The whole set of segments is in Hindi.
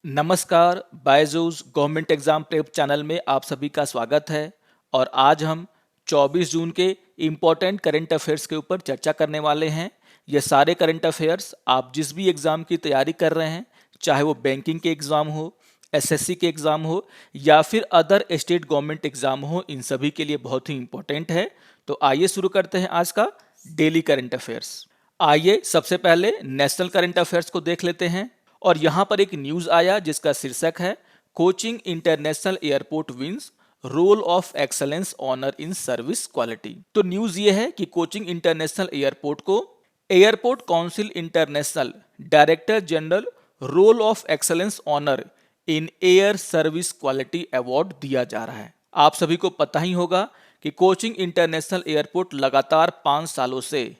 नमस्कार, Byju's government exam prep channel में आप सभी का स्वागत है। और आज हम 24 जून के इम्पोर्टेंट करंट अफेयर्स के ऊपर चर्चा करने वाले हैं। ये सारे करंट अफेयर्स आप जिस भी एग्ज़ाम की तैयारी कर रहे हैं, चाहे वो बैंकिंग के एग्ज़ाम हो, एसएससी के एग्ज़ाम हो या फिर अदर स्टेट गवर्नमेंट एग्ज़ाम हो, इन सभी के लिए बहुत ही इम्पोर्टेंट है। तो आइए शुरू करते हैं आज का डेली करंट अफेयर्स। आइए सबसे पहले नेशनल करंट अफेयर्स को देख लेते हैं। और यहाँ पर एक न्यूज आया जिसका शीर्षक है Cochin international airport wins roll of excellence honour in service quality. तो न्यूज ये है कि कोचिंग इंटरनेशनल एयरपोर्ट को airport council international director general roll of excellence honour in air service quality award दिया जा रहा है। आप सभी को पता ही होगा कि कोचिंग इंटरनेशनल एयरपोर्ट लगातार 5 सालों से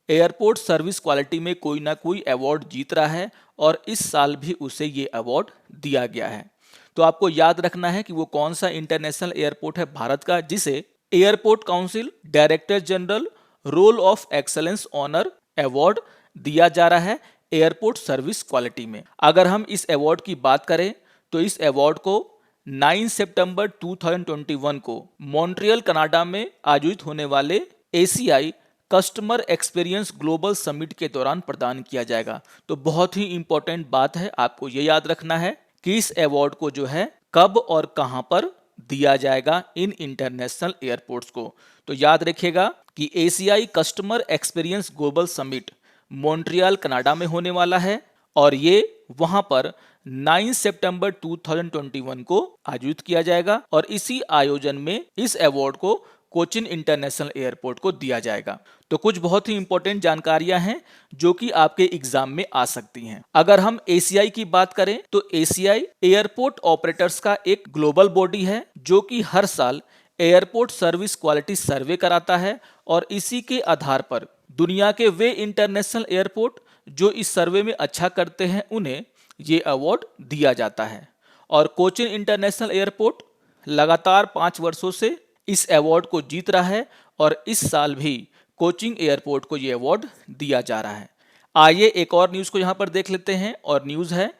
एयरपोर्ट सर्विस क्वालिटी में कोई ना कोई अवार्ड जीत रहा है और इस साल भी उसे ये अवार्ड दिया गया है। तो आपको याद रखना है कि वो कौन सा इंटरनेशनल एयरपोर्ट है भारत का जिसे airport council director general roll of excellence honour award दिया जा रहा है एयरपोर्ट सर्विस क्वालिटी में। अगर हम इस अवार्ड की बात करें तो इस अवार्ड को 9 सितंबर 2021 को मॉन्ट्रियल कनाडा में आयोजित होने वाले ACI customer experience global summit के दौरान प्रदान किया जाएगा। तो बहुत ही इंपॉर्टेंट बात है, आपको ये याद रखना है कि इस अवार्ड को जो है कब और कहां पर दिया जाएगा इन इंटरनेशनल एयरपोर्ट्स को। तो याद रखिएगा कि ACI customer experience global summit Montreal Canada में होने वाला है और ये वहां पर 9 सितंबर 2021 को आयोजित किया जाएगा और इसी आयोजन में इस अवार्ड को कोचिन इंटरनेशनल एयरपोर्ट को दिया जाएगा। तो कुछ बहुत ही इंपॉर्टेंट जानकारियां हैं जो कि आपके एग्जाम में आ सकती हैं। अगर हम एसीआई की बात करें तो एसीआई एयरपोर्ट ऑपरेटर्स का एक ग्लोबल बॉडी है जो कि हर साल एयरपोर्ट सर्विस क्वालिटी सर्वे कराता है और इसी के आधार पर दुनिया के वे इंटरनेशनल एयरपोर्ट जो इस सर्वे में अच्छा करते हैं उन्हें ये अवार्ड दिया जाता है। और कोचिन इंटरनेशनल एयरपोर्ट लगातार 5 वर्षों से इस अवार्ड को जीत रहा है और इस साल भी कोचिंग एयरपोर्ट को यह अवार्ड दिया जा रहा है। आइए एक और न्यूज को यहां पर देख लेते हैं और न्यूज है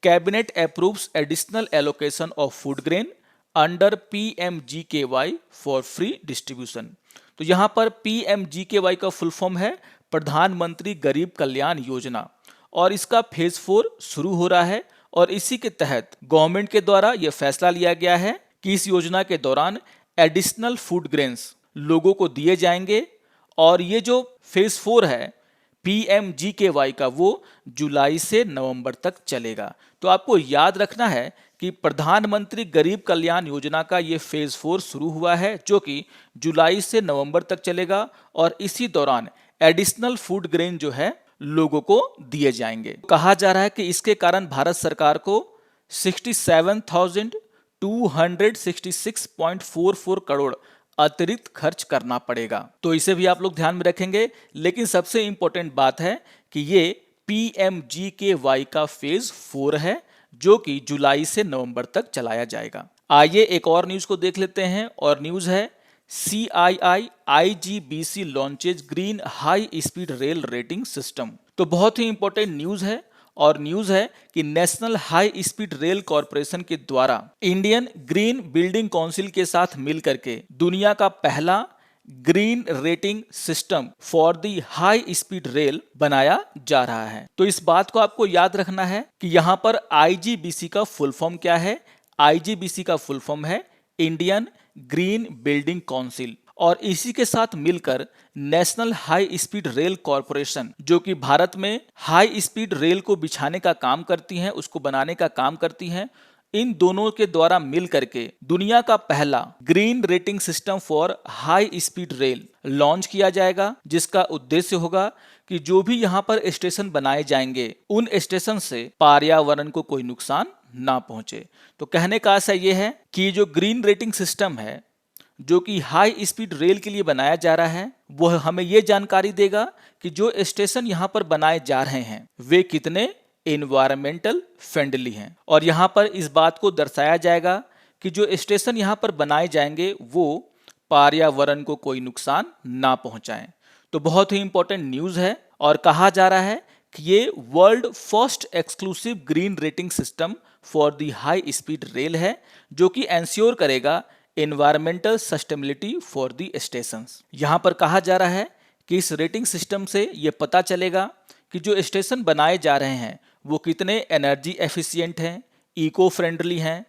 cabinet approves additional allocation of food grain under PMGKY for free distribution. तो यहां पर पीएमजीकेवाई का फुल फॉर्म है प्रधानमंत्री गरीब कल्याण योजना और इसका फेज 4 शुरू हो रहा है और इसी के तहत गवर्नमेंट के द्वारा यह फैसला लिया गया है कि इस योजना के दौरान एडिशनल फूड ग्रेन्स लोगों को दिए जाएंगे और ये जो फेज 4 है पीएमजीकेवाई का वो जुलाई से नवंबर तक चलेगा। तो आपको याद रखना है कि प्रधानमंत्री गरीब कल्याण योजना का ये फेज 4 शुरू हुआ है जो कि जुलाई से नवंबर तक चलेगा और इसी दौरान एडिशनल फूड ग्रेन जो है लोगों को दिए जाएंगे। कहा जा रहा है कि इसके कारण भारत सरकार को 67,266.44 करोड़ अतिरिक्त खर्च करना पड़ेगा। तो इसे भी आप लोग ध्यान में रखेंगे। लेकिन सबसे इंपॉर्टेंट बात है कि ये पीएमजीकेवाई का फेज 4 है जो कि जुलाई से नवंबर तक चलाया जाएगा। आइए एक और न्यूज को देख लेते हैं और न्यूज है CII IGBC launches green high speed rail rating system. तो बहुत ही इंपॉर्टेंट न्यूज है और न्यूज है कि national high speed rail corporation के द्वारा इंडियन ग्रीन बिल्डिंग काउंसिल के साथ मिलकर के दुनिया का पहला green rating system for the high speed rail बनाया जा रहा है। तो इस बात को आपको याद रखना है कि यहाँ पर IGBC का फुल फॉर्म क्या है। IGBC का फुल फॉर्म है इंडियन ग्रीन बिल्डिंग काउंसिल और इसी के साथ मिलकर national high speed rail corporation जो कि भारत में हाई स्पीड रेल को बिछाने का काम करती हैं, उसको बनाने का काम करती हैं, इन दोनों के द्वारा मिल करके दुनिया का पहला green rating system for high speed rail launch किया जाएगा जिसका उद्देश्य होगा कि जो भी यहाँ पर स्टेशन बनाए जाएंगे उन स्टेशन से पर्यावरण को कोई नुकसान ना पहुंचे। तो कहने का आशय यह है कि जो ग्रीन रेटिंग सिस्टम है जो कि हाई स्पीड रेल के लिए बनाया जा रहा है वह हमें यह जानकारी देगा कि जो स्टेशन यहाँ पर बनाए जा रहे हैं वे कितने एनवायरमेंटल फ्रेंडली हैं और यहाँ पर इस बात को दर्शाया जाएगा कि जो स्टेशन यहाँ पर बनाए जाएंगे वो पर्यावरण को कोई नुकसान ना पहुंचाएं। तो बहुत ही इंपॉर्टेंट न्यूज है और कहा जा रहा है कि ये world first exclusive green rating system for the high speed rail है, जो कि एंश्योर करेगा environmental sustainability for the stations. यहाँ पर कहा जा रहा है कि इस रेटिंग सिस्टम से ये पता चलेगा कि जो स्टेशन बनाए जा रहे हैं वो कितने एनर्जी एफिशिएंट हैं, इको फ्रेंडली हैं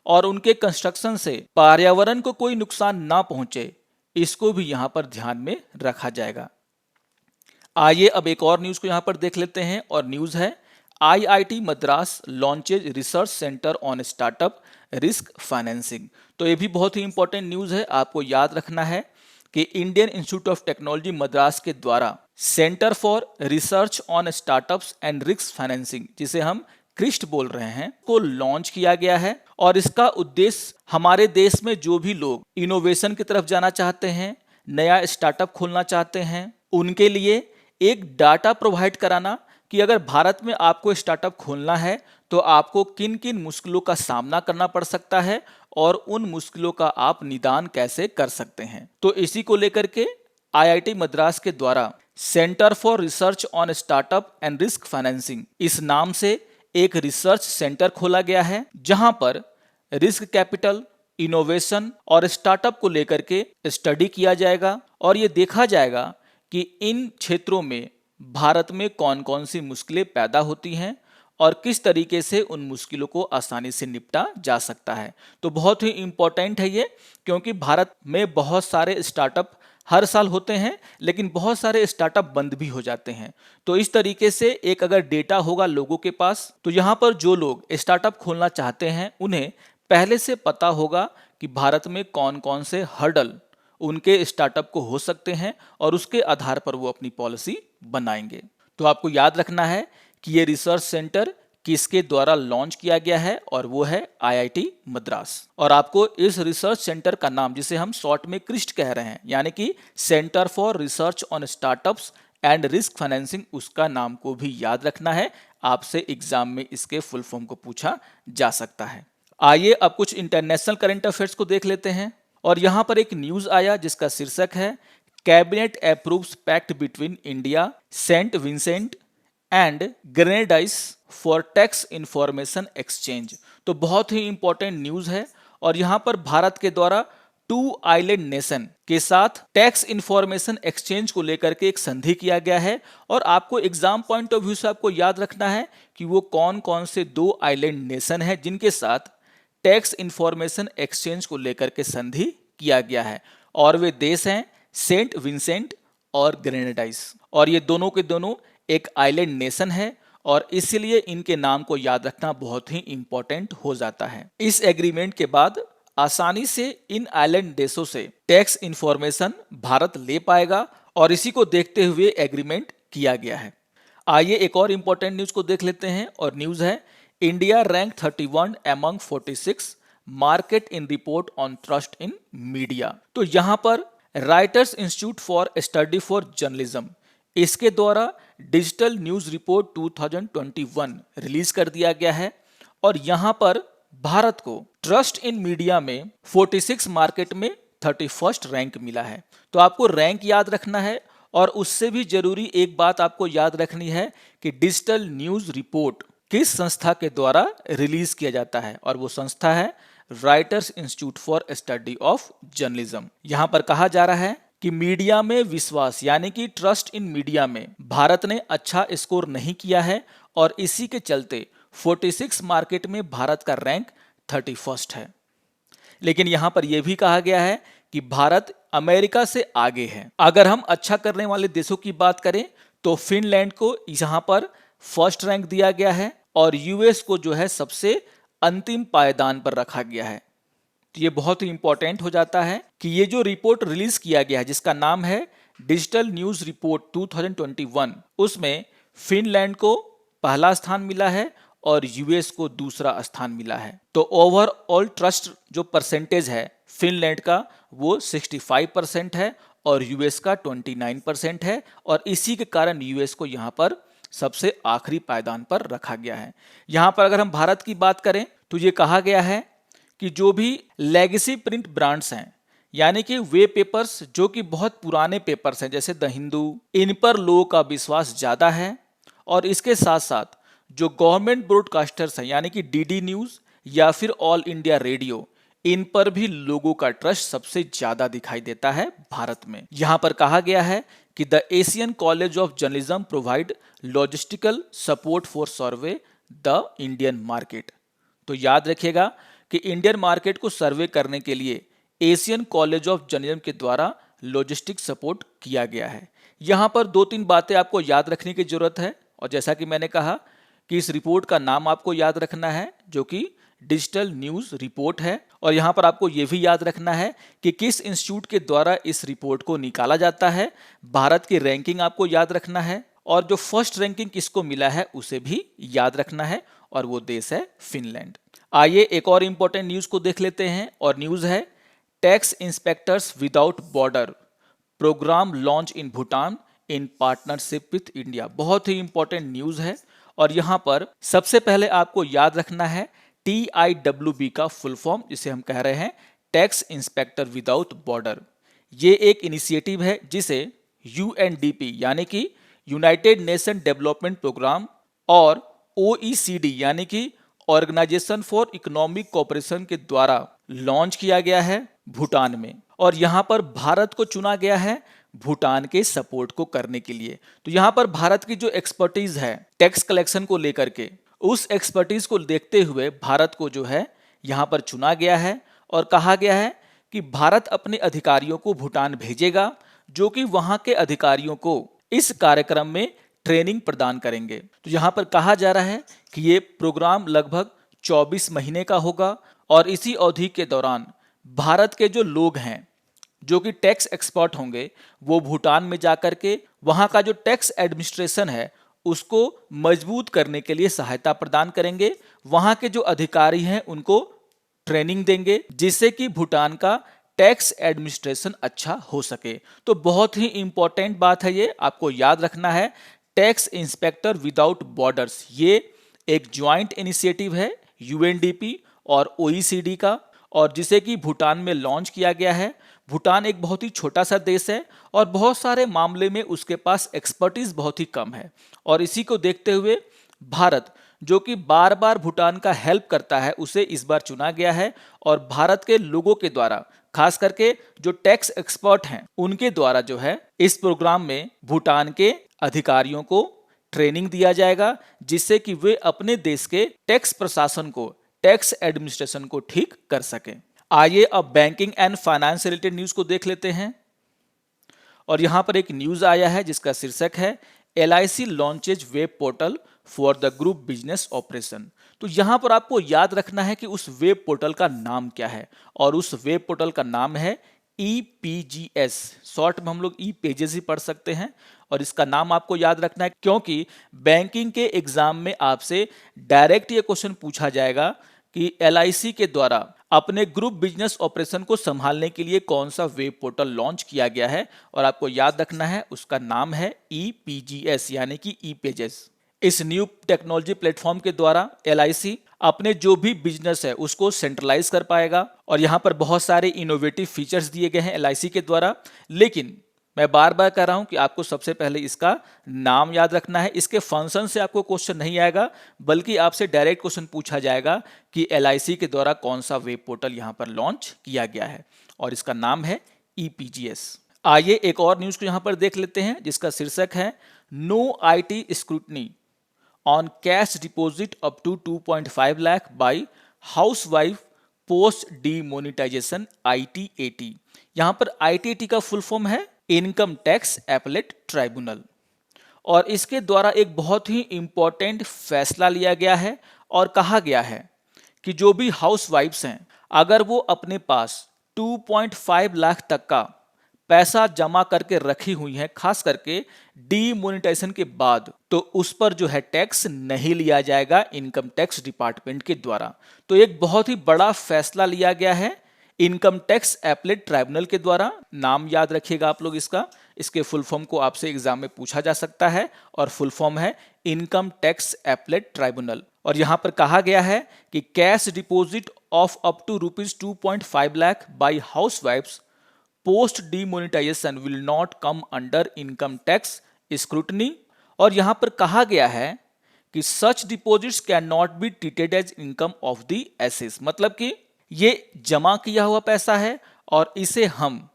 और उनके कंस्ट्रक्शन से पर्यावरण को कोई नुकसान ना पहुंचे, इसको भी यहाँ पर ध्यान में रखा जाएगा। आइए अब एक और न्यूज़ को यहाँ पर देख लेते हैं और न्यूज़ है IIT Madras launches research centre on startup risk financing. तो ये भी बहुत ही इंपॉर्टेंट न्यूज़ है, आपको याद रखना है कि Indian institute of technology Madras के द्वारा centre for research on startups and risk financing, जिसे हम क्रिस्ट बोल रहे हैं, को लॉन्च किया गया है। और इसका उद्देश्य हमारे देश में जो भी लोग इनोवेशन की तरफ जाना चाहते हैं, नया स्टार्टअप खोलना चाहते हैं, उनके लिए एक डाटा प्रोवाइड कराना कि अगर भारत में आपको स्टार्टअप खोलना है तो आपको किन किन मुश्किलों का सामना करना पड़ सकता है और उन मुश्किलों का आप निदान कैसे कर सकते हैं। तो इसी को लेकर के आईआईटी मद्रास के द्वारा centre for research on startup and risk financing इस नाम से एक रिसर्च सेंटर खोला गया है, जहां पर रिस्क कैपिटल, इनोवेशन और स्टार्टअप को लेकर के स्टडी किया जाएगा और ये देखा जाएगा कि इन क्षेत्रों में भारत में कौन कौन सी मुश्किलें पैदा होती हैं और किस तरीके से उन मुश्किलों को आसानी से निपटा जा सकता है। तो बहुत ही इंपॉर्टेंट है ये, क्योंकि भारत में बहुत सारे स्टार्टअप हर साल होते हैं, लेकिन बहुत सारे स्टार्टअप बंद भी हो जाते हैं। तो इस तरीके से एक अगर डेटा होगा लोगों के पास, तो यहाँ पर जो लोग स्टार्टअप खोलना चाहते हैं उन्हें पहले से पता होगा कि भारत में कौन कौन से हर्डल उनके स्टार्टअप को हो सकते हैं और उसके आधार पर वो अपनी पॉलिसी बनाएंगे। तो आपको याद रखना है कि ये रिसर्च सेंटर किसके द्वारा लॉन्च किया गया है, और वो है आईआईटी मद्रास। और आपको इस रिसर्च सेंटर का नाम, जिसे हम शॉर्ट में क्रिस्ट कह रहे हैं, यानी कि centre for research on startups and risk financing, उसका नाम को भी याद रखना है। आपसे एग्जाम में इसके फुल फॉर्म को पूछा जा सकता है। आइए अब कुछ इंटरनेशनल करंट अफेयर्स को देख लेते हैं। और यहां पर एक न्यूज आया जिसका शीर्षक है cabinet approves pact between India, Saint Vincent and Grenadines for tax information exchange. तो बहुत ही इंपॉर्टेंट न्यूज है और यहां पर भारत के द्वारा 2 आइलैंड नेशन के साथ टैक्स इंफॉर्मेशन एक्सचेंज को लेकर के एक संधि किया गया है। और आपको एग्जाम पॉइंट ऑफ व्यू से आपको याद रखना है कि वो कौन कौन से 2 आइलैंड नेशन है जिनके साथ टैक्स इंफॉर्मेशन एक्सचेंज को लेकर के संधि किया गया है, और वे देश हैं सेंट विंसेंट और ग्रेनेडाइस। और ये दोनों के दोनों एक आइलैंड नेशन है और इसलिए इनके नाम को याद रखना बहुत ही इंपॉर्टेंट हो जाता है। इस एग्रीमेंट के बाद आसानी से इन आइलैंड देशों से टैक्स इंफॉर्मेशन भारत ले पाएगा और इसी को देखते हुए एग्रीमेंट किया गया है। आइए एक और इंपॉर्टेंट न्यूज को देख लेते हैं और न्यूज है India rank 31 among 46 market in report on trust in media. तो यहां पर writers institute for study for journalism, इसके द्वारा डिजिटल न्यूज रिपोर्ट 2021 रिलीज कर दिया गया है और यहां पर भारत को ट्रस्ट इन मीडिया में 46 मार्केट में 31st रैंक मिला है। तो आपको रैंक याद रखना है और उससे भी जरूरी एक बात आपको याद रखनी है कि डिजिटल न्यूज रिपोर्ट किस संस्था के द्वारा रिलीज किया जाता है, और वो संस्था है Reuters institute for study of journalism. यहां पर कहा जा रहा है कि मीडिया में विश्वास यानी कि ट्रस्ट इन मीडिया में भारत ने अच्छा स्कोर नहीं किया है और इसी के चलते 46 मार्केट में भारत का रैंक 31st है। लेकिन यहां पर यह भी कहा गया है कि भारत अमेरिका से आगे है। अगर हम अच्छा करने वाले देशों की बात करें तो फिनलैंड को यहां पर फर्स्ट रैंक दिया गया है और यूएस को जो है सबसे अंतिम पायदान पर रखा गया है। तो ये बहुत ही इंपॉर्टेंट हो जाता है कि ये जो रिपोर्ट रिलीज किया गया है जिसका नाम है डिजिटल न्यूज रिपोर्ट 2021, उसमें फिनलैंड को पहला स्थान मिला है और यूएस को दूसरा स्थान मिला है। तो ओवरऑल ट्रस्ट जो परसेंटेज है फिनलैंड का वो 65% है और यूएस का 29% है और इसी के कारण यूएस को यहाँ पर सबसे आखिरी पायदान पर रखा गया है। यहाँ पर अगर हम भारत की बात करें तो ये कहा गया है कि जो भी लेगेसी प्रिंट ब्रांड्स हैं यानी कि वे पेपर्स जो कि बहुत पुराने पेपर्स हैं जैसे द हिंदू, इन पर लोगों का विश्वास ज़्यादा है और इसके साथ साथ जो गवर्नमेंट ब्रॉडकास्टर्स हैं यानी कि डीडी न्यूज़ या फिर ऑल इंडिया रेडियो, इन पर भी लोगों का ट्रस्ट सबसे ज्यादा दिखाई देता है भारत में। यहां पर कहा गया है कि the Asian college of journalism provide logistical support for survey the Indian market. तो याद रखिएगा कि इंडियन मार्केट को सर्वे करने के लिए एशियन कॉलेज ऑफ जर्नलिज्म के द्वारा लॉजिस्टिक सपोर्ट किया गया है। यहां पर दो तीन बातें आपको याद रखने की जरूरत है, और जैसा कि मैंने कहा कि इस रिपोर्ट का नाम आपको याद रखना है जो कि डिजिटल न्यूज रिपोर्ट है, और यहां पर आपको यह भी याद रखना है कि किस इंस्टीट्यूट के द्वारा इस रिपोर्ट को निकाला जाता है। भारत की रैंकिंग आपको याद रखना है, और जो फर्स्ट रैंकिंग किसको मिला है उसे भी याद रखना है, और वो देश है फिनलैंड। आइए एक और इंपॉर्टेंट न्यूज को देख लेते हैं, और न्यूज है tax inspectors without borders programme launch in Bhutan in partnership with India. बहुत ही इंपॉर्टेंट न्यूज है, और यहां पर सबसे पहले आपको याद रखना है TIWB का फुल फॉर्म, जिसे हम कह रहे हैं टैक्स इंस्पेक्टर विदाउट बॉर्डर। ये एक इनिशिएटिव है जिसे UNDP यानी कि यूनाइटेड नेशन डेवलपमेंट प्रोग्राम और OECD यानी कि ऑर्गेनाइजेशन फॉर इकोनॉमिक कोऑपरेशन के द्वारा लॉन्च किया गया है भूटान में, और यहां पर भारत को चुना गया है भूटान के सपोर्ट को करने के लिए। तो यहां पर भारत की जो एक्सपर्टीज है टैक्स कलेक्शन को लेकर के, उस एक्सपर्टीज को देखते हुए भारत को जो है यहां पर चुना गया है, और कहा गया है कि भारत अपने अधिकारियों को भूटान भेजेगा जो कि वहां के अधिकारियों को इस कार्यक्रम में ट्रेनिंग प्रदान करेंगे। तो यहां पर कहा जा रहा है कि ये प्रोग्राम लगभग 24 महीने का होगा, और इसी अवधि के दौरान भारत के जो लोग हैं जो कि टैक्स एक्सपर्ट होंगे, वो भूटान में जाकर के वहां का जो टैक्स एडमिनिस्ट्रेशन है उसको मजबूत करने के लिए सहायता प्रदान करेंगे। वहां के जो अधिकारी हैं उनको ट्रेनिंग देंगे जिससे कि भूटान का टैक्स एडमिनिस्ट्रेशन अच्छा हो सके। तो बहुत ही इंपॉर्टेंट बात है, ये आपको याद रखना है। टैक्स इंस्पेक्टर विदाउट बॉर्डर्स ये एक ज्वाइंट इनिशिएटिव है UNDP और OECD का, और जिसे कि भूटान में लॉन्च किया गया है। भूटान एक बहुत ही छोटा सा देश है और बहुत सारे मामले में उसके पास एक्सपर्टीज बहुत ही कम है, और इसी को देखते हुए भारत जो कि बार बार भूटान का हेल्प करता है उसे इस बार चुना गया है, और भारत के लोगों के द्वारा खास करके जो टैक्स एक्सपर्ट हैं उनके द्वारा जो है इस प्रोग्राम में भूटान के अधिकारियों को ट्रेनिंग दिया जाएगा जिससे कि वे अपने देश के टैक्स प्रशासन को, टैक्स एडमिनिस्ट्रेशन को ठीक कर सकें। आइए अब बैंकिंग एंड फाइनेंस से रिलेटेड न्यूज को देख लेते हैं, और यहां पर एक न्यूज आया है जिसका शीर्षक है LIC launches web portal for the group business operation. तो यहां पर आपको याद रखना है कि उस वेब पोर्टल का नाम क्या है, और उस वेब पोर्टल का नाम है EPGS। शॉर्ट में हम लोग ई पेजेस ही पढ़ सकते हैं, और इसका नाम आपको याद रखना है क्योंकि बैंकिंग के एग्जाम में आपसे डायरेक्ट ये क्वेश्चन पूछा जाएगा कि LIC के द्वारा अपने ग्रुप बिजनेस ऑपरेशन को संभालने के लिए कौन सा वेब पोर्टल लॉन्च किया गया है, और आपको याद रखना है उसका नाम है EPGS यानी कि ई पेजेस। इस न्यू टेक्नोलॉजी प्लेटफॉर्म के द्वारा LIC अपने जो भी बिजनेस है उसको सेंट्रलाइज कर पाएगा, और यहां पर बहुत सारे इनोवेटिव फीचर्स दिए गए हैं LIC के द्वारा। लेकिन मैं बार बार कह रहा हूं कि आपको सबसे पहले इसका नाम याद रखना है। इसके फंक्शन से आपको क्वेश्चन नहीं आएगा, बल्कि आपसे डायरेक्ट क्वेश्चन पूछा जाएगा कि LIC के द्वारा कौन सा वेब पोर्टल यहां पर लॉन्च किया गया है, और इसका नाम है EPGS। आइए एक और न्यूज को यहां पर देख लेते हैं जिसका शीर्षक है no IT scrutiny on cash deposit up to 2.5 lakh by housewife post demonetisation ITAT। यहां पर ITAT का फुल फॉर्म है इनकम टैक्स एपेलेट ट्राइब्यूनल, और इसके द्वारा एक बहुत ही इंपॉर्टेंट फैसला लिया गया है, और कहा गया है कि जो भी हाउसवाइफ्स हैं अगर वो अपने पास 2.5 लाख तक का पैसा जमा करके रखी हुई हैं, खास करके डीमोनेटाइजेशन के बाद, तो उस पर जो है टैक्स नहीं लिया जाएगा इनकम टैक्स डिपार्टमेंट के द्वारा। तो एक बहुत ही बड़ा फैसला लिया गया है इनकम टैक्स एपेलेट ट्राइब्यूनल के द्वारा। नाम याद रखिएगा आप लोग इसका, इसके फुल फॉर्म को आपसे एग्जाम में पूछा जा सकता है, और फुल फॉर्म है इनकम टैक्स एपेलेट ट्राइब्यूनल। और यहां पर कहा गया है कि cash deposit of up to ₹2.5 lakh by हाउसवाइफ्स post demonetisation will not come under income tax scrutiny और यहां पर कहा गया है कि such deposits can not be treated as income of the assets, मतलब कि ये जमा किया हुआ पैसा है और इसे हम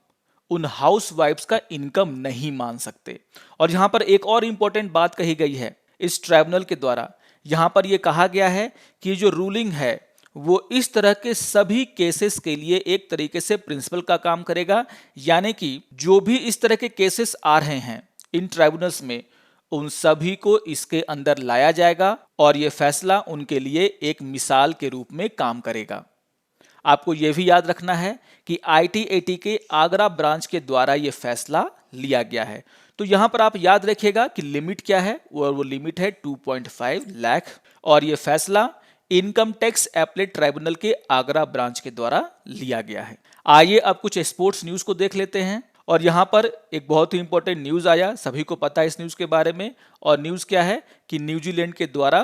उन हाउस वाइफ्स का इनकम नहीं मान सकते। और यहां पर एक और इंपॉर्टेंट बात कही गई है इस ट्राइब्यूनल के द्वारा। यहां पर यह कहा गया है कि जो रूलिंग है वो इस तरह के सभी केसेस के लिए एक तरीके से प्रिंसिपल का काम करेगा, यानी कि जो भी इस तरह के केसेस आ रहे हैं इन ट्राइब्यूनल्स में, उन सभी को इसके अंदर लाया जाएगा और यह फैसला उनके लिए एक मिसाल के रूप में काम करेगा। आपको यह भी याद रखना है कि ITAT के आगरा ब्रांच के द्वारा यह फैसला लिया गया है। तो यहां पर आप याद रखिएगा कि लिमिट क्या है, वो लिमिट है 2.5 लाख और यह फैसला इनकम टैक्स एपलेट ट्राइब्यूनल के आगरा ब्रांच के द्वारा लिया गया है। आइए अब कुछ स्पोर्ट्स न्यूज को देख लेते हैं। और यहां पर एक बहुत ही इंपॉर्टेंट न्यूज आया, सभी को पता है इस न्यूज के बारे में। और न्यूज क्या है कि न्यूजीलैंड के द्वारा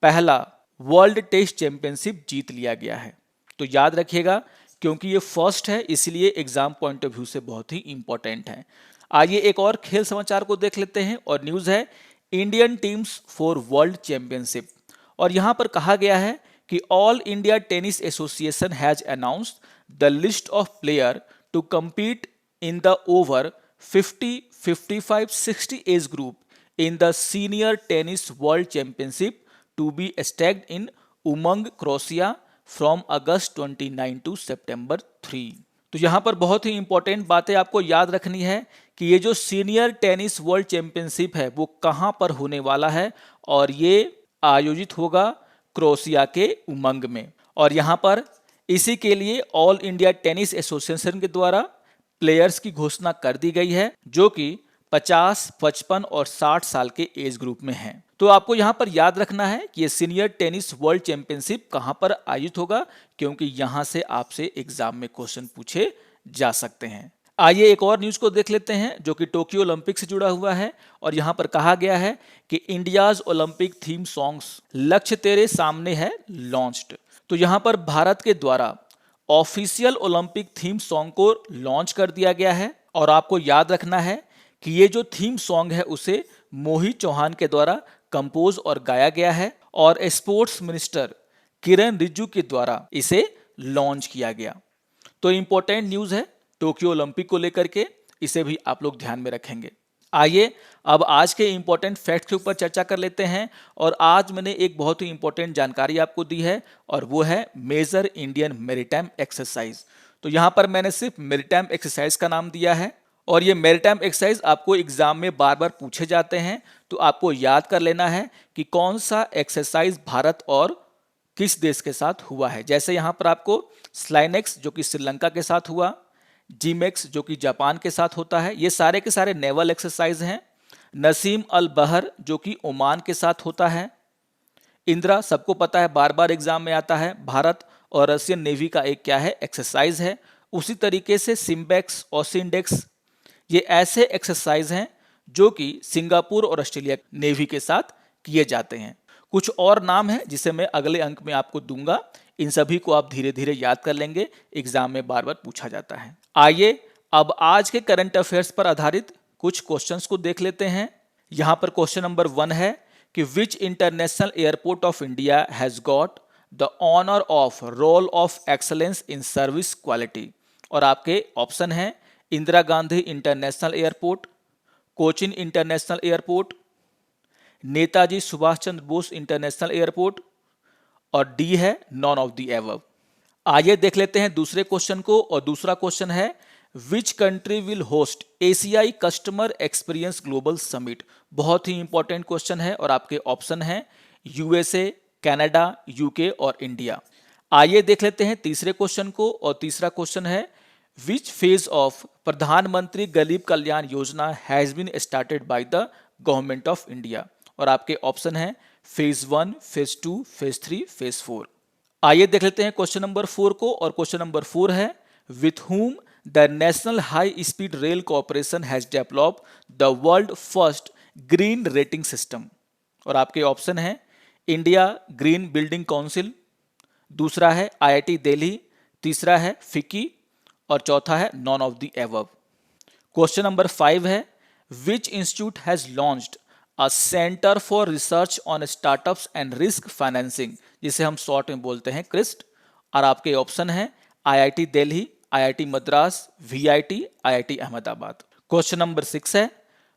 पहला वर्ल्ड टेस्ट चैंपियनशिप जीत लिया गया है। तो याद रखिएगा क्योंकि ये फर्स्ट है, इसलिए एग्जाम पॉइंट ऑफ व्यू से बहुत ही इंपॉर्टेंट है। आइए एक और खेल समाचार को देख लेते हैं और न्यूज है Indian teams for world championship. और यहां पर कहा गया है कि all India tennis association has announced the list of player to compete in the over 50, 55, 60 age group in the Senior Tennis World Championship to be staged in Umang, Croatia from August 29 to September 3। तो यहां पर बहुत ही इंपॉर्टेंट बातें आपको याद रखनी है कि ये जो सीनियर टेनिस वर्ल्ड चैंपियनशिप है वो कहां पर होने वाला है, और ये आयोजित होगा क्रोएशिया के उमंग में। और यहां पर इसी के लिए ऑल इंडिया टेनिस एसोसिएशन के द्वारा प्लेयर्स की घोषणा कर दी गई है जो कि 50, 55 और 60 साल के एज ग्रुप में हैं। तो आपको यहां पर याद रखना है कि ये सीनियर टेनिस वर्ल्ड चैंपियनशिप कहां पर आयोजित होगा, क्योंकि यहां से आपसे एग्जाम में क्वेश्चन पूछे जा सकते हैं। आइए एक और न्यूज को देख लेते हैं जो कि टोक्यो ओलंपिक से जुड़ा हुआ है। और यहां पर कहा गया है कि इंडियाज ओलंपिक थीम सॉन्ग्स लक्ष्य तेरे सामने है लॉन्च्ड। तो यहां पर भारत के द्वारा ऑफिशियल ओलंपिक थीम सॉन्ग को लॉन्च कर दिया गया है। और आपको याद रखना है कि ये जो थीम सॉन्ग है उसे मोहित चौहान के द्वारा कंपोज और गाया गया है और स्पोर्ट्स मिनिस्टर किरण रिजिजू के द्वारा इसे लॉन्च किया गया। तो इंपॉर्टेंट न्यूज है टोक्यो ओलंपिक को लेकर के, इसे भी आप लोग ध्यान में रखेंगे। आइए अब आज के इंपॉर्टेंट फैक्ट के ऊपर चर्चा कर लेते हैं। और आज मैंने एक बहुत ही इंपॉर्टेंट जानकारी आपको दी है और वो है मेजर इंडियन मैरीटाइम एक्सरसाइज। तो यहां पर मैंने सिर्फ मैरीटाइम एक्सरसाइज का नाम दिया है और ये मैरीटाइम एक्सरसाइज आपको एग्जाम में बार बार पूछे जाते हैं। तो आपको याद कर लेना है कि कौन सा एक्सरसाइज भारत और किस देश के साथ हुआ है। जैसे यहां पर आपको स्लाइनेक्स जो कि श्रीलंका के साथ हुआ, जीमेक्स जो कि जापान के साथ होता है, ये सारे के सारे नेवल एक्सरसाइज हैं। नसीम अल बहर जो कि ओमान के साथ होता है। इंदिरा सबको पता है, बार बार एग्जाम में आता है, भारत और रशियन नेवी का एक क्या है एक्सरसाइज है। उसी तरीके से सिम्बेक्स और सिंडेक्स ये ऐसे एक्सरसाइज हैं जो कि सिंगापुर और ऑस्ट्रेलिया नेवी के साथ किए जाते हैं। कुछ और नाम है जिसे मैं अगले अंक में आपको दूंगा, इन सभी को आप धीरे धीरे याद कर लेंगे, एग्जाम में बार बार पूछा जाता है। आइए अब आज के करंट अफेयर्स पर आधारित कुछ क्वेश्चंस को देख लेते हैं। यहां पर क्वेश्चन नंबर 1 है कि which international airport of India has got the honour of roll of excellence in service quality. और आपके ऑप्शन हैं Indira Gandhi international airport, Cochin international airport, Netaji Subhash Chandra Bose international airport और डी है नॉन ऑफ द एबव। आइए देख लेते हैं दूसरे क्वेश्चन को। और दूसरा क्वेश्चन है विच कंट्री विल होस्ट एशियाई कस्टमर एक्सपीरियंस ग्लोबल समिट। बहुत ही इंपॉर्टेंट क्वेश्चन है और आपके ऑप्शन है यूएसए, कनाडा, यूके और इंडिया। आइए देख लेते हैं तीसरे क्वेश्चन को। और तीसरा क्वेश्चन है विच फेज ऑफ प्रधानमंत्री Garib Kalyan Yojana has been started by the government of India. और आपके ऑप्शन है फेज 1, फेज 2, फेज 3, फेज 4। आइए देख लेते हैं क्वेश्चन नंबर 4 को। और क्वेश्चन नंबर 4 है with whom the national high speed rail corporation has developed the world first green rating system. और आपके ऑप्शन है इंडिया ग्रीन बिल्डिंग काउंसिल, दूसरा है IIT दिल्ली, तीसरा है फिक्की और चौथा है none of the above. Question number 5 है which institute has launched a centre for research on startups and risk financing, जिसे हम शॉर्ट में बोलते हैं क्रिस्ट। और आपके ऑप्शन है IIT Delhi, IIT Madras, VIT, IIT Ahmedabad. Question number 6 है,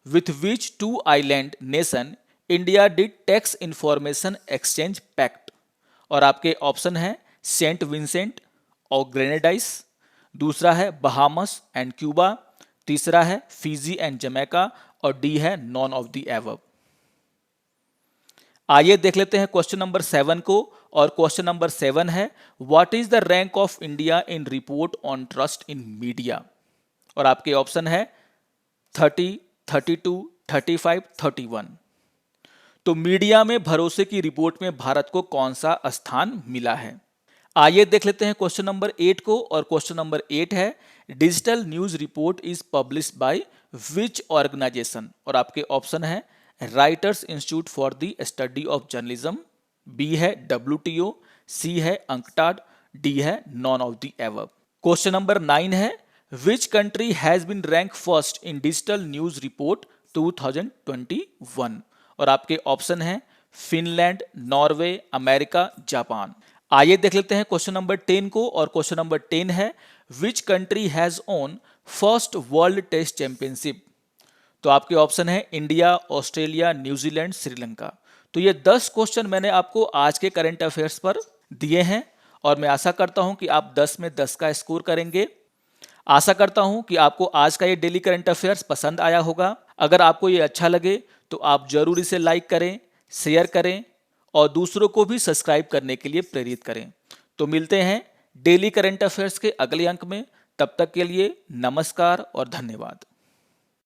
with which two island nation India did tax information exchange pact. और आपके ऑप्शन है सेंट विंसेंट और ग्रेनेडाइस, दूसरा है बहामस एंड क्यूबा, तीसरा है फिजी एंड जमैका, और डी है नॉन ऑफ द एबव। आइए देख लेते हैं क्वेश्चन नंबर 7 को। और क्वेश्चन नंबर 7 है, what is the rank of India in report on trust in media. और आपके ऑप्शन है 30, 32, 35, 31। तो मीडिया में भरोसे की रिपोर्ट में भारत को कौन सा स्थान मिला है। आइए देख लेते हैं क्वेश्चन नंबर 8 को। और क्वेश्चन नंबर 8 है, digital news report is publish by which organisation. और आपके ऑप्शन है Reuters institute for the study of journalism, B है WTO, सी है अंकटाड, डी है none of the above. Question number 9 है, which country has been rank first in digital news report 2021। और आपके ऑप्शन है फिनलैंड, नॉर्वे, अमेरिका, जापान। आइए देख लेते हैं क्वेश्चन नंबर 10 को। और क्वेश्चन नंबर 10 है, which country has won first world test championship. तो आपके ऑप्शन है इंडिया, ऑस्ट्रेलिया, न्यूजीलैंड, श्रीलंका। तो ये 10 क्वेश्चन मैंने आपको आज के करंट अफेयर्स पर दिए हैं और मैं आशा करता हूं कि आप 10 में 10 का स्कोर करेंगे। आशा करता हूं कि आपको आज का ये डेली करंट अफेयर्स पसंद आया होगा। अगर आपको ये अच्छा लगे तो आप जरूर इसे लाइक करें, शेयर करें और दूसरों को भी सब्सक्राइब करने के लिए प्रेरित करें। तो मिलते हैं डेली करंट अफेयर्स के अगले अंक में। तब तक के लिए नमस्कार और धन्यवाद।